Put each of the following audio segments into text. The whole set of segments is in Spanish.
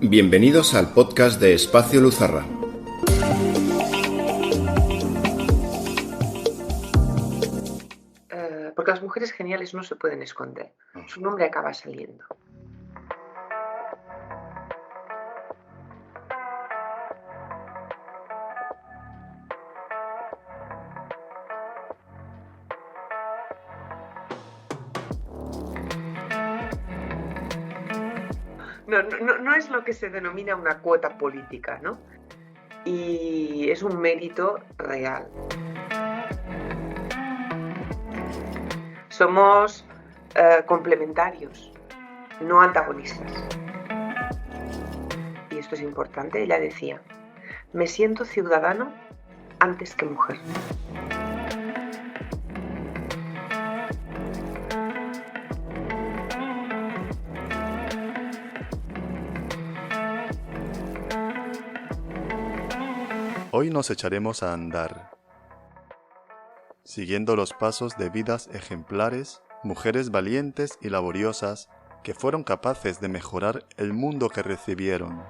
Bienvenidos al podcast de Espacio Luzarra. Porque las mujeres geniales no se pueden esconder. Su nombre acaba saliendo. No es lo que se denomina una cuota política, ¿no? Y es un mérito real. Somos complementarios, no antagonistas. Y esto es importante, ella decía, me siento ciudadano antes que mujer. Hoy nos echaremos a andar, siguiendo los pasos de vidas ejemplares, mujeres valientes y laboriosas que fueron capaces de mejorar el mundo que recibieron.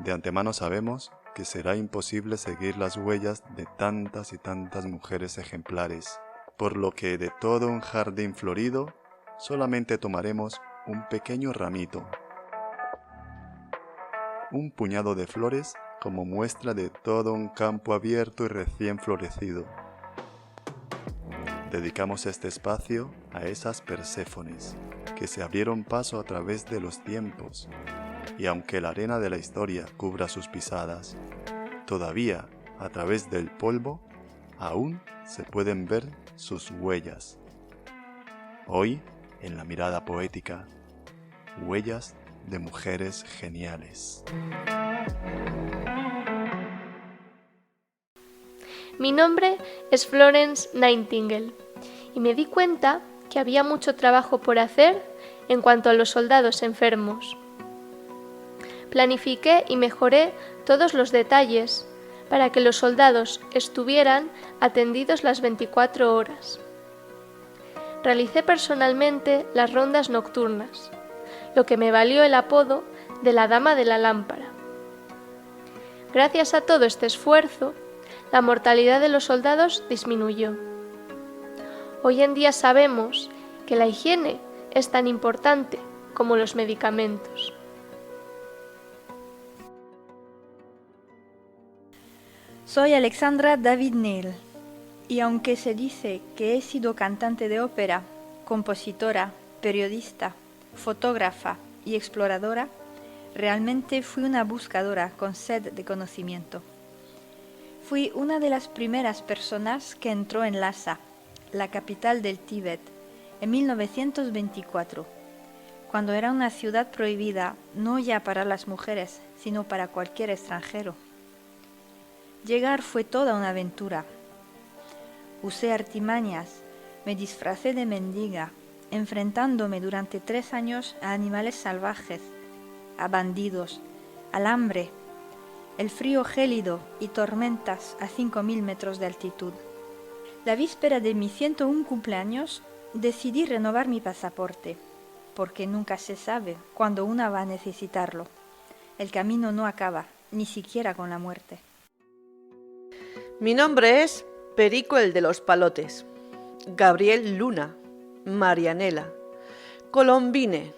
De antemano sabemos que será imposible seguir las huellas de tantas y tantas mujeres ejemplares, por lo que de todo un jardín florido solamente tomaremos un pequeño ramito, un puñado de flores como muestra de todo un campo abierto y recién florecido. Dedicamos este espacio a esas Perséfones que se abrieron paso a través de los tiempos, y aunque la arena de la historia cubra sus pisadas, todavía a través del polvo aún se pueden ver sus huellas. Hoy, en la mirada poética, huellas de mujeres geniales. Mi nombre es Florence Nightingale y me di cuenta que había mucho trabajo por hacer en cuanto a los soldados enfermos. Planifiqué y mejoré todos los detalles para que los soldados estuvieran atendidos las 24 horas. Realicé personalmente las rondas nocturnas, lo que me valió el apodo de la Dama de la Lámpara. Gracias a todo este esfuerzo, la mortalidad de los soldados disminuyó. Hoy en día sabemos que la higiene es tan importante como los medicamentos. Soy Alexandra David Neil y aunque se dice que he sido cantante de ópera, compositora, periodista, fotógrafa y exploradora, realmente fui una buscadora con sed de conocimiento. Fui una de las primeras personas que entró en Lhasa, la capital del Tíbet, en 1924, cuando era una ciudad prohibida no ya para las mujeres, sino para cualquier extranjero. Llegar fue toda una aventura. Usé artimañas, me disfracé de mendiga, enfrentándome durante 3 años a animales salvajes, a bandidos, al hambre, el frío gélido y tormentas a 5.000 metros de altitud. La víspera de mi 101 cumpleaños decidí renovar mi pasaporte, porque nunca se sabe cuándo una va a necesitarlo. El camino no acaba, ni siquiera con la muerte. Mi nombre es Perico el de los Palotes, Gabriel Luna, Marianela, Colombine.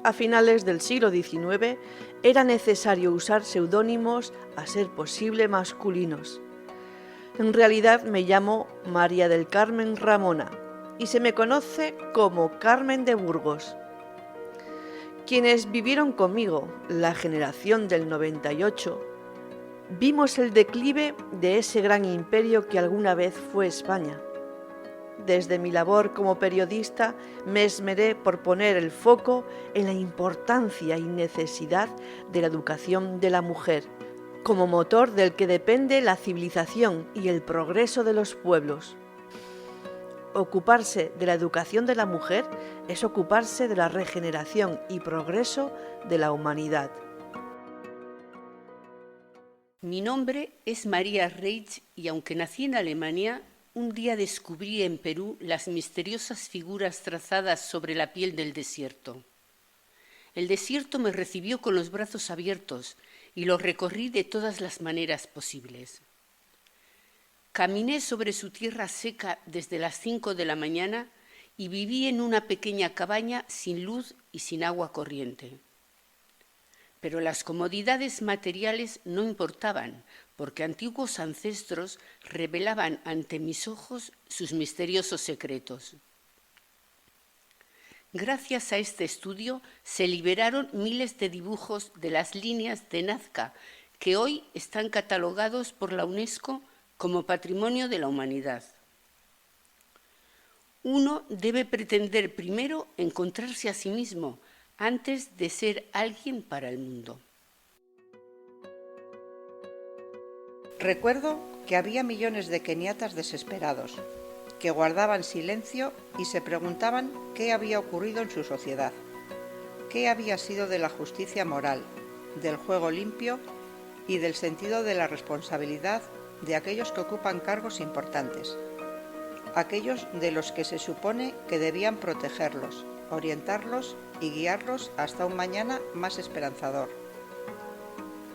A finales del siglo XIX era necesario usar seudónimos a ser posible masculinos. En realidad me llamo María del Carmen Ramona y se me conoce como Carmen de Burgos. Quienes vivieron conmigo la generación del 98, vimos el declive de ese gran imperio que alguna vez fue España. Desde mi labor como periodista me esmeré por poner el foco en la importancia y necesidad de la educación de la mujer, como motor del que depende la civilización y el progreso de los pueblos. Ocuparse de la educación de la mujer es ocuparse de la regeneración y progreso de la humanidad. Mi nombre es María Reitz y aunque nací en Alemania, un día descubrí en Perú las misteriosas figuras trazadas sobre la piel del desierto. el desierto me recibió con los brazos abiertos y lo recorrí de todas las maneras posibles. Caminé sobre su tierra seca desde las 5 de la mañana y viví en una pequeña cabaña sin luz y sin agua corriente. Pero las comodidades materiales no importaban, porque antiguos ancestros revelaban ante mis ojos sus misteriosos secretos. Gracias a este estudio se liberaron miles de dibujos de las líneas de Nazca, que hoy están catalogados por la UNESCO como Patrimonio de la Humanidad. Uno debe pretender primero encontrarse a sí mismo antes de ser alguien para el mundo. Recuerdo que había millones de keniatas desesperados, que guardaban silencio y se preguntaban qué había ocurrido en su sociedad, qué había sido de la justicia moral, del juego limpio y del sentido de la responsabilidad de aquellos que ocupan cargos importantes, aquellos de los que se supone que debían protegerlos, orientarlos y guiarlos hasta un mañana más esperanzador.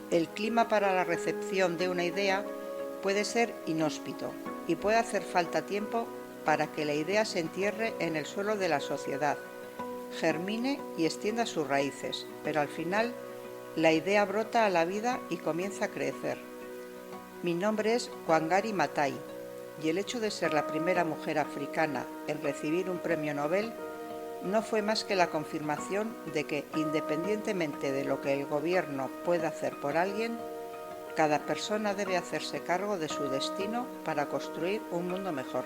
El clima para la recepción de una idea puede ser inhóspito y puede hacer falta tiempo para que la idea se entierre en el suelo de la sociedad, germine y extienda sus raíces, pero al final la idea brota a la vida y comienza a crecer. Mi nombre es Wangari Maathai y el hecho de ser la primera mujer africana en recibir un premio Nobel no fue más que la confirmación de que, independientemente de lo que el gobierno pueda hacer por alguien, cada persona debe hacerse cargo de su destino para construir un mundo mejor.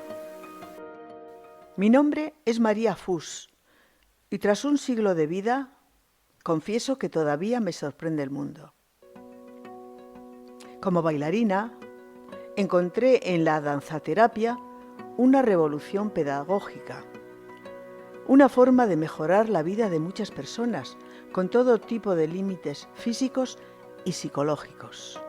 Mi nombre es María Fus y tras un siglo de vida, confieso que todavía me sorprende el mundo. Como bailarina, encontré en la danzaterapia una revolución pedagógica, una forma de mejorar la vida de muchas personas con todo tipo de límites físicos y psicológicos.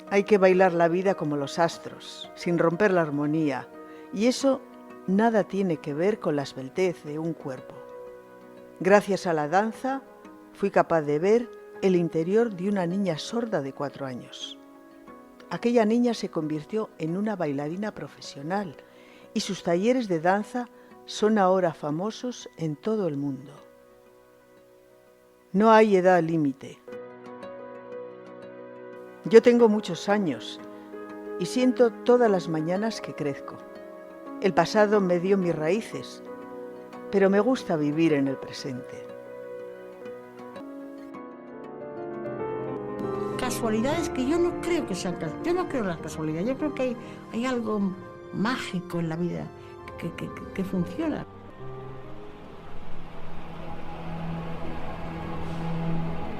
Hay que bailar la vida como los astros, sin romper la armonía, y eso nada tiene que ver con la esbeltez de un cuerpo. Gracias a la danza, fui capaz de ver el interior de una niña sorda de 4 años. Aquella niña se convirtió en una bailarina profesional y sus talleres de danza son ahora famosos en todo el mundo. No hay edad límite. Yo tengo muchos años y siento todas las mañanas que crezco. El pasado me dio mis raíces, pero me gusta vivir en el presente. Casualidades que yo no creo que sean casualidades. Yo no creo en las casualidades. Yo creo que hay algo mágico en la vida que funciona.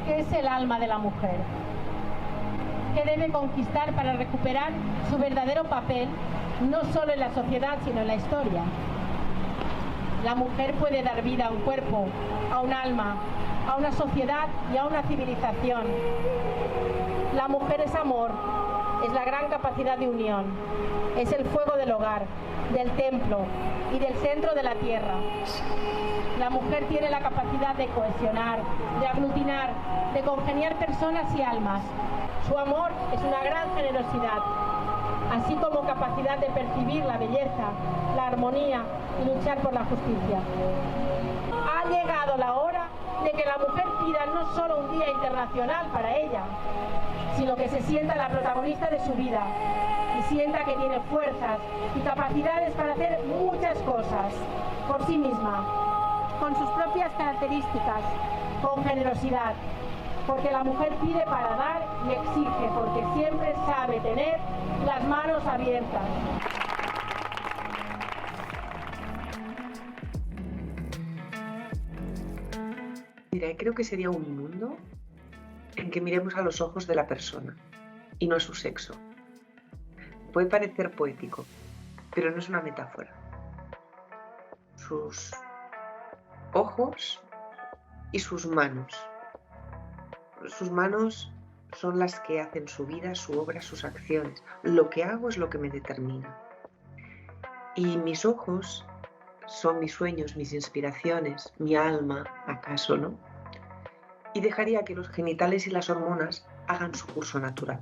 ¿Qué es el alma de la mujer? ¿Qué debe conquistar para recuperar su verdadero papel, no solo en la sociedad, sino en la historia? La mujer puede dar vida a un cuerpo, a un alma, a una sociedad y a una civilización. La mujer es amor, es la gran capacidad de unión, es el fuego del hogar, del templo y del centro de la tierra. La mujer tiene la capacidad de cohesionar, de aglutinar, de congeniar personas y almas. Su amor es una gran generosidad, así como capacidad de percibir la belleza, la armonía y luchar por la justicia. Ha llegado la hora de que la mujer pida no solo un día internacional para ella, sino que se sienta la protagonista de su vida y sienta que tiene fuerzas y capacidades para hacer muchas cosas por sí misma, con sus propias características, con generosidad, porque la mujer pide para dar y exige porque siempre sabe tener las manos abiertas. Mira, creo que sería un mundo en que miremos a los ojos de la persona y no a su sexo. Puede parecer poético, pero no es una metáfora. Sus ojos y sus manos. Sus manos son las que hacen su vida, su obra, sus acciones. Lo que hago es lo que me determina. Y mis ojos son mis sueños, mis inspiraciones, mi alma, ¿acaso no? y dejaría que los genitales y las hormonas hagan su curso natural.